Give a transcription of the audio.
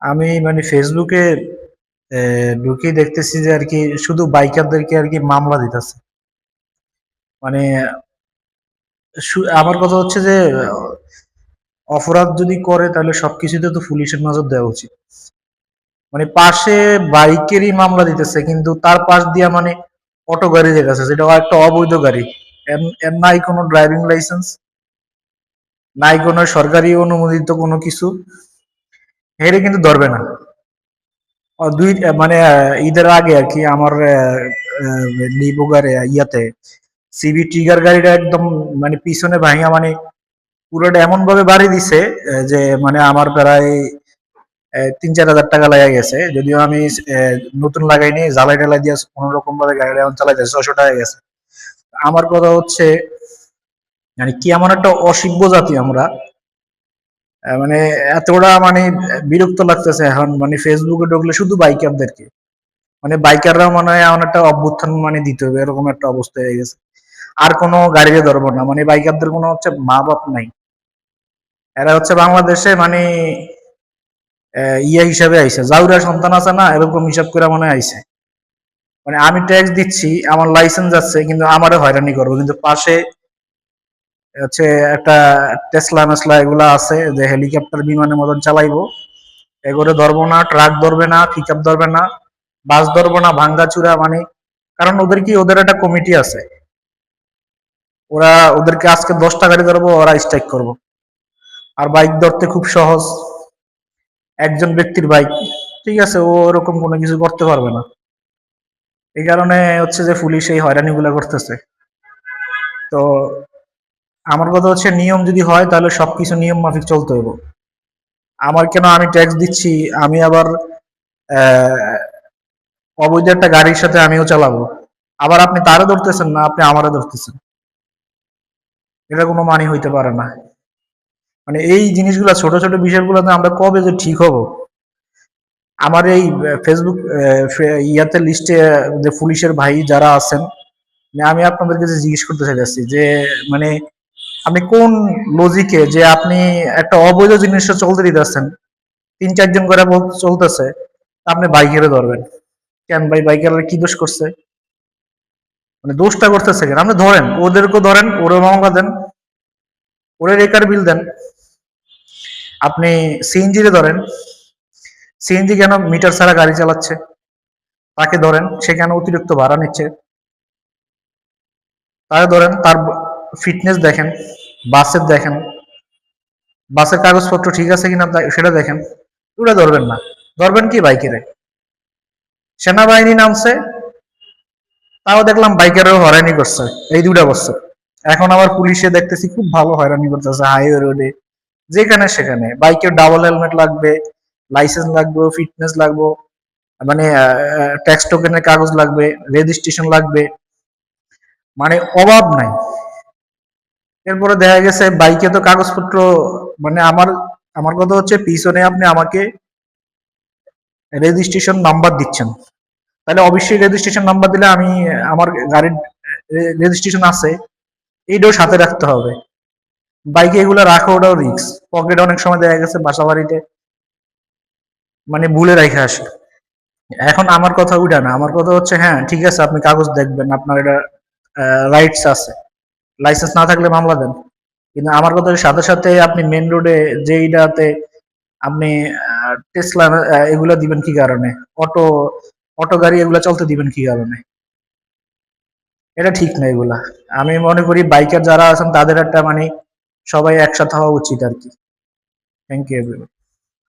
আমি মানে ফেসবুকে ঢুকেই দেখতেছি যে আর কি শুধু বাইকারদেরকে আর কি মামলা দিতেছে। মানে আমার কথা হচ্ছে যে অপরাধ যদি করে তাহলে সবকিছুতে তো পুলিশের নজর দেওয়া উচিত। মানে পাশে বাইকেরই মামলা দিতেছে কিন্তু তার পাশ দিয়া মানে অটো গাড়ি যেতেছে, যেটা একটা অবৈধ গাড়ি। এর নাই কোনো ড্রাইভিং লাইসেন্স, নাই কোনো সরকারি অনুমোদিত কোনো কিছু, হেরে কিন্তু ধরবে না। দুই মানে ঈদের আগে আর কি আমার লিবোগারে ইয়াতে সিবি ট্রিগার গাড়িটা একদম মানে পিছনে ভাঙা, মানে পুরোটা এমন ভাবে বাড়ি দিছে যে মানে আমার প্রায় ৩-৪ হাজার টাকা লেগে গেছে। যদিও আমি নতুন লাগাইনি, জ্বালাই টালাই দিয়ে কোনো রকম ভাবে গাড়িটা এখন চালাইতেছে, ৬০০ টাকা গেছে। আমার কথা হচ্ছে মানে কি এমন একটা অসভ্য জাতি আমরা, মানে এতটা মানে বিরক্ত লাগতেছে এখন। মানে ফেসবুকে ঢুকলে শুধু বাইকারদেরকে, মানে বাইকাররা মনে হয় এমন একটা অভ্যুত্থান মানে দিতে হবে, এরকম একটা অবস্থা হয়ে গেছে। আর কোনো গাড়িতে ধরবো না, মানে বাইকারদের কোনো হচ্ছে মা বাপ নাই। এরা হচ্ছে বাংলাদেশে মানে ইয়া হিসাবে আইছে, জাউরা সন্তান আছে না, এরকম হিসাব করে মনে হয় আইছে। মানে আমি ট্যাক্স দিচ্ছি, আমার লাইসেন্স আছে, কিন্তু আমারে হয়রানি করবো, কিন্তু পাশে হচ্ছে একটা টেসলা মেসলা এগুলা আছে যে হেলিকপ্টার বিমানের মতন চালাইবো, এগুলো ধরবো না, ট্রাক ধরবে না, পিক আপ ধরবে না, বাস ধরবো না, ভাঙ্গাচুরা মানে। কারণ ওদের কি, ওদের একটা কমিটি আছে, ওরা ওদেরকে আজকে 10টা গাড়ি ধরবো, ওরা স্ট্রাইক করবো। আর বাইক ধরতে খুব সহজ, একজন ব্যক্তির বাইক, ঠিক আছে, ও ওরকম কোনো কিছু করতে পারবে না। এই কারণে হচ্ছে যে পুলিশ এই হয়রানি গুলা করতেছে। তো আমার কথা হচ্ছে নিয়ম যদি হয় তাহলে সবকিছু নিয়ম মাফিক চলতে হবে। আমার কেন, আমি ট্যাক্স দিচ্ছি, আমি আবার অবৈধ একটা গাড়ির সাথে আমিও চালাবো, আবার আপনি তারও ধরতেছেন না, আপনি আমারও ধরতেছেন, এটা কোনো মানে হইতে পারে না। মানে এই জিনিসগুলা, ছোট ছোট বিষয়গুলোতে আমরা কবে যে ঠিক হব। আমার এই ফেসবুক ইয়াতে লিস্টে যে পুলিশের ভাই যারা আছেন, মানে আমি আপনাদের কাছে জিজ্ঞেস করতে চাইছি যে মানে আপনি কোন লজিকে যে আপনি একটা অবৈধ জিনিসটা চলতে দিতেছেন, 3-4 জন করে চলতেছে, আপনি বাইকেরে ধরবেন কেন? ভাই বাইকের কি দোষ করছে? মানে দোষটা করতেছে কেন? আপনি ধরেন, ওদেরকেও ধরেন, ওরে মামলা দেন, ওরে রেকার বিল দেন। আপনি সিএনজি রে ধরেন, সিএনজি কেন মিটার ছাড়া গাড়ি চালাচ্ছে, তাকে ধরেন, সে কেন অতিরিক্ত ভাড়া নিচ্ছে, তাকে ধরেন, তার ফিটনেস দেখেন, বাসের দেখেন, বাসের কাগজপত্র ঠিক আছে কিনা সেটা দেখেন। ওরা ধরবেন না, ধরবেন কি বাইকেরে। সেনাবাহিনী নামছে, তাও দেখলাম বাইকেরও হয়রানি করছে এই 2টা বছর। এখন আবার পুলিশে দেখতেছি খুব ভালো হয়রানি করতেছে হাইওয়ে রোডে, যেখানে সেখানে বাইকের ডাবল হেলমেট লাগবে, লাইসেন্স লাগবে, ফিটনেস লাগবে, মানে ট্যাক্স টোকেনের কাগজ লাগবে, রেজিস্ট্রেশন লাগবে, মানে অভাব নাই। এরপরে দেখা গেছে বাইকে তো কাগজপত্র, মানে আমার আমার কথা হচ্ছে পিছনে আপনি আমাকে রেজিস্ট্রেশন নাম্বার দিচ্ছেন, তাহলে অবশ্যই রেজিস্ট্রেশন নাম্বার দিলে আমি আমার গাড়ির রেজিস্ট্রেশন আছে এইটাও সাথে রাখতে হবে। বাইকে এগুলো রাখা, ওটাও রিক্স, পকেটে অনেক সময় দেখা গেছে বাসা বাড়িতে মানে ভুলে রেখে আসে। এখন আমার কথা ওইটা না, আমার কথা হচ্ছে হ্যাঁ ঠিক আছে, আপনি কাগজ দেখবেন, আপনার এটা রাইটস আছে, লাইসেন্স না থাকলে মামলা দেন, কিন্তু আমার কথা সাথে সাথে আপনি মেন রোডে যেইটাতে আপনি টেসলা এগুলা দিবেন কি কারণে, অটো অটো গাড়ি এগুলা চলতে দিবেন কি কারণে? এটা ঠিক না এগুলা। আমি মনে করি বাইকার যারা আছেন তাদের একটা মানে সবাই একসাথে হওয়া উচিত আর কি। Thank you everyone.